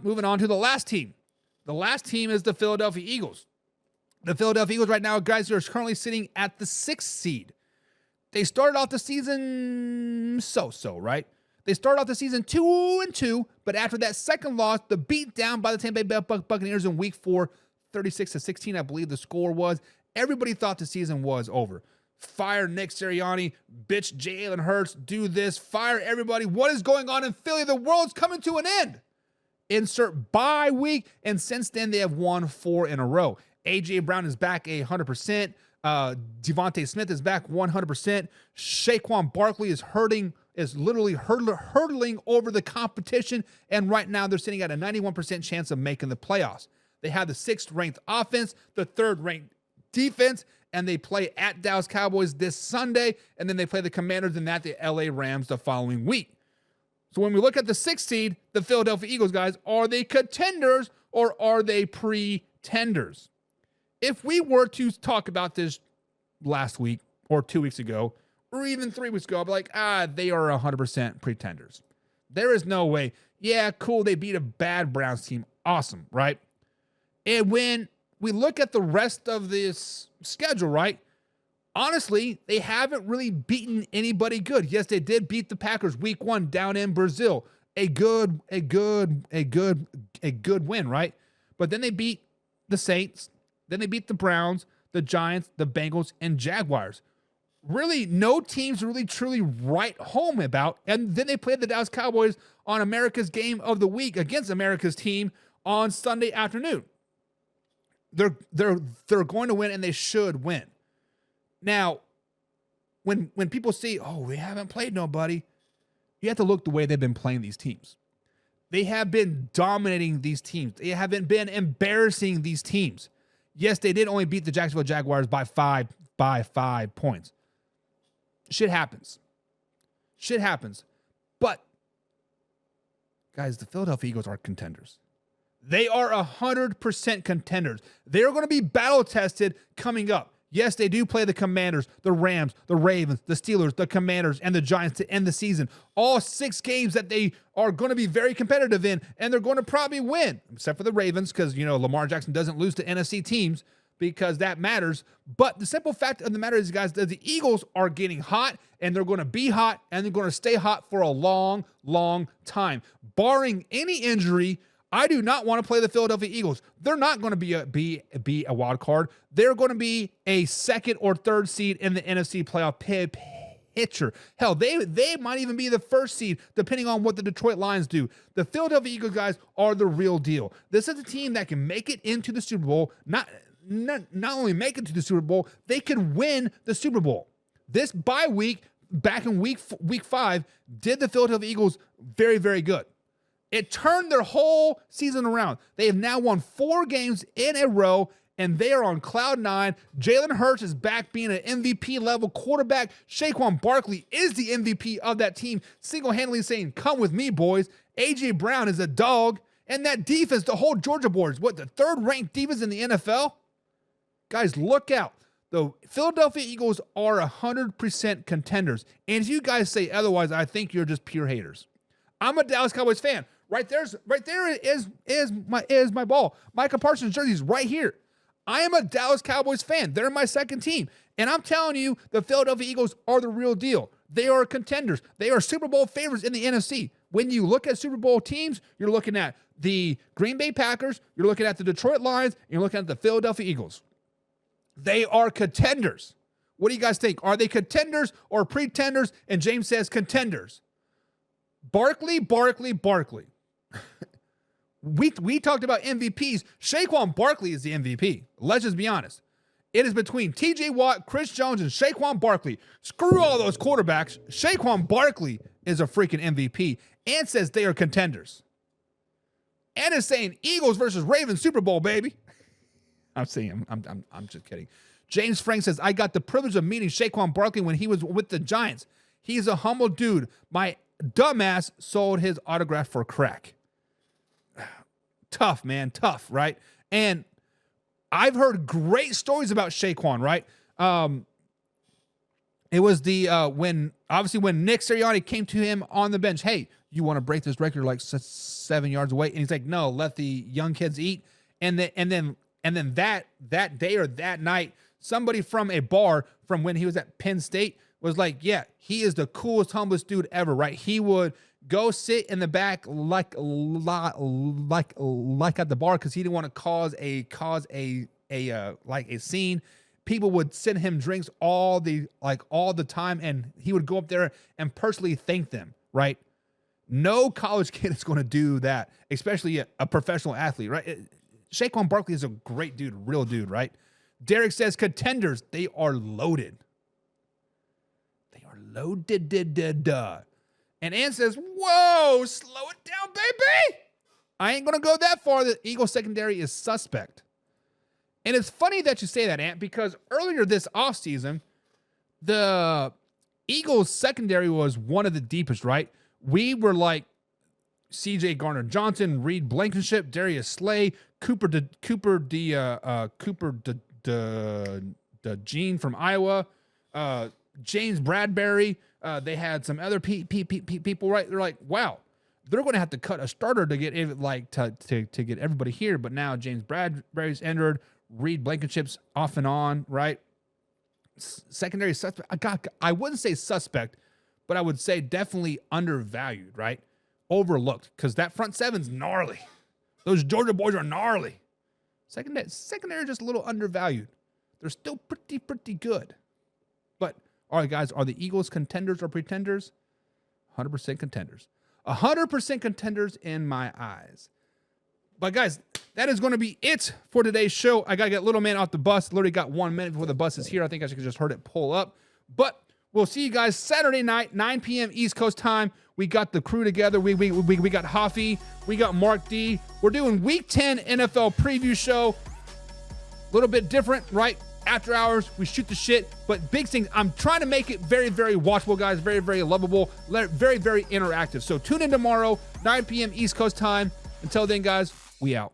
moving on to the last team. The last team is the Philadelphia Eagles. The Philadelphia Eagles right now, guys, are currently sitting at the 6th seed. They started off the season so-so, right? They started off the season 2-2, but after that second loss, the beat down by the Tampa Bay Buccaneers in week 4, 36-16, I believe the score was. Everybody thought the season was over. Fire Nick Sirianni, bitch Jalen Hurts, do this, fire everybody. What is going on in Philly? The world's coming to an end. Insert bye week, and since then they have won 4 in a row. A.J. Brown is back 100%. Devontae Smith is back 100%. Saquon Barkley is literally hurdling over the competition, and right now they're sitting at a 91% chance of making the playoffs. They have the 6th ranked offense, the 3rd ranked defense, and they play at Dallas Cowboys this Sunday, and then they play the Commanders and at the LA Rams the following week. So when we look at the 6th seed, the Philadelphia Eagles, guys, are they contenders or are they pretenders? If we were to talk about this last week or 2 weeks ago, or even 3 weeks ago, I'd be like, they are 100% pretenders. There is no way. Yeah, cool, they beat a bad Browns team. Awesome, right? And when we look at the rest of this schedule, right? Honestly, they haven't really beaten anybody good. Yes, they did beat the Packers week 1 down in Brazil. A good win, right? But then they beat the Saints, then they beat the Browns, the Giants, the Bengals, and Jaguars. Really, no teams really truly write home about. And then they played the Dallas Cowboys on America's game of the week against America's team on Sunday afternoon. They're going to win, and they should win. Now, when people say, we haven't played nobody, you have to look the way they've been playing these teams. They have been dominating these teams. They haven't been embarrassing these teams. Yes, they did only beat the Jacksonville Jaguars by 5 points. Shit happens. But, guys, the Philadelphia Eagles are contenders. They are 100% contenders. They're going to be battle-tested coming up. Yes, they do play the Commanders, the Rams, the Ravens, the Steelers, the Commanders, and the Giants to end the season. All 6 games that they are going to be very competitive in, and they're going to probably win, except for the Ravens, because, Lamar Jackson doesn't lose to NFC teams because that matters. But the simple fact of the matter is, guys, that the Eagles are getting hot, and they're going to be hot, and they're going to stay hot for a long, long time. Barring any injury, I do not want to play the Philadelphia Eagles. They're not going to be a wild card. They're going to be a 2nd or 3rd seed in the NFC playoff picture. Hell, they might even be the 1st seed, depending on what the Detroit Lions do. The Philadelphia Eagles, guys, are the real deal. This is a team that can make it into the Super Bowl. Not only make it to the Super Bowl, they could win the Super Bowl. This bye week, back in week 5, did the Philadelphia Eagles very, very good. It turned their whole season around. They have now won 4 games in a row, and they are on cloud 9. Jalen Hurts is back being an MVP-level quarterback. Saquon Barkley is the MVP of that team, single-handedly saying, come with me, boys. A.J. Brown is a dog. And that defense, the whole Georgia boards, the 3rd-ranked defense in the NFL? Guys, look out. The Philadelphia Eagles are 100% contenders. And if you guys say otherwise, I think you're just pure haters. I'm a Dallas Cowboys fan. Right there is my ball. Micah Parsons' jersey is right here. I am a Dallas Cowboys fan. They're my 2nd team. And I'm telling you, the Philadelphia Eagles are the real deal. They are contenders. They are Super Bowl favorites in the NFC. When you look at Super Bowl teams, you're looking at the Green Bay Packers, you're looking at the Detroit Lions, and you're looking at the Philadelphia Eagles. They are contenders. What do you guys think? Are they contenders or pretenders? And James says contenders. Barkley. We talked about MVPs. Saquon Barkley is the MVP. Let's just be honest. It is between TJ Watt, Chris Jones, and Saquon Barkley. Screw all those quarterbacks. Saquon Barkley is a freaking MVP and says they are contenders. And is saying Eagles versus Ravens Super Bowl, baby. I'm just kidding. James Frank says, I got the privilege of meeting Saquon Barkley when he was with the Giants. He's a humble dude. My dumbass sold his autograph for crack. Tough, man. Tough, right? And I've heard great stories about Saquon, right? It was the when Nick Sirianni came to him on the bench. Hey, you want to break this record like 7 yards away? And he's like, no, let the young kids eat. And then that day or that night, somebody from a bar from when he was at Penn State was like, yeah, he is the coolest, humblest dude ever, right? He would go sit in the back like at the bar because he didn't want to cause a scene. People would send him drinks all the time, and he would go up there and personally thank them, right? No college kid is going to do that, especially a professional athlete, right? Saquon Barkley is a great dude, real dude, right? Derek says contenders, they are loaded. They are loaded. And Ann says, whoa, slow it down, baby. I ain't going to go that far. The Eagles secondary is suspect. And it's funny that you say that, Ant, because earlier this offseason, the Eagles secondary was one of the deepest, right? We were like C.J. Gardner-Johnson, Reed Blankenship, Darius Slay, Cooper Gene from Iowa, James Bradbury. They had some other people, right? They're like, wow, they're going to have to cut a starter to get to get everybody here. But now James Bradbury's entered. Reed Blankenship's off and on, right? Secondary suspect. I wouldn't say suspect, but I would say definitely undervalued, right? Overlooked, because that front seven's gnarly. Those Georgia boys are gnarly. Secondary just a little undervalued. They're still pretty good. But, all right, guys, are the Eagles contenders or pretenders? 100% contenders. 100% contenders in my eyes. But, guys, that is going to be it for today's show. I got to get little man off the bus. Literally got 1 minute before the bus is here. I think I just heard it pull up. But we'll see you guys Saturday night, 9 p.m. East Coast time. We got the crew together. We got Hoffy. We got Mark D. We're doing Week 10 NFL preview show. A little bit different, right? After hours, we shoot the shit. But big thing, I'm trying to make it very, very watchable, guys. Very, very lovable. Very, very interactive. So tune in tomorrow, 9 p.m. East Coast time. Until then, guys, we out.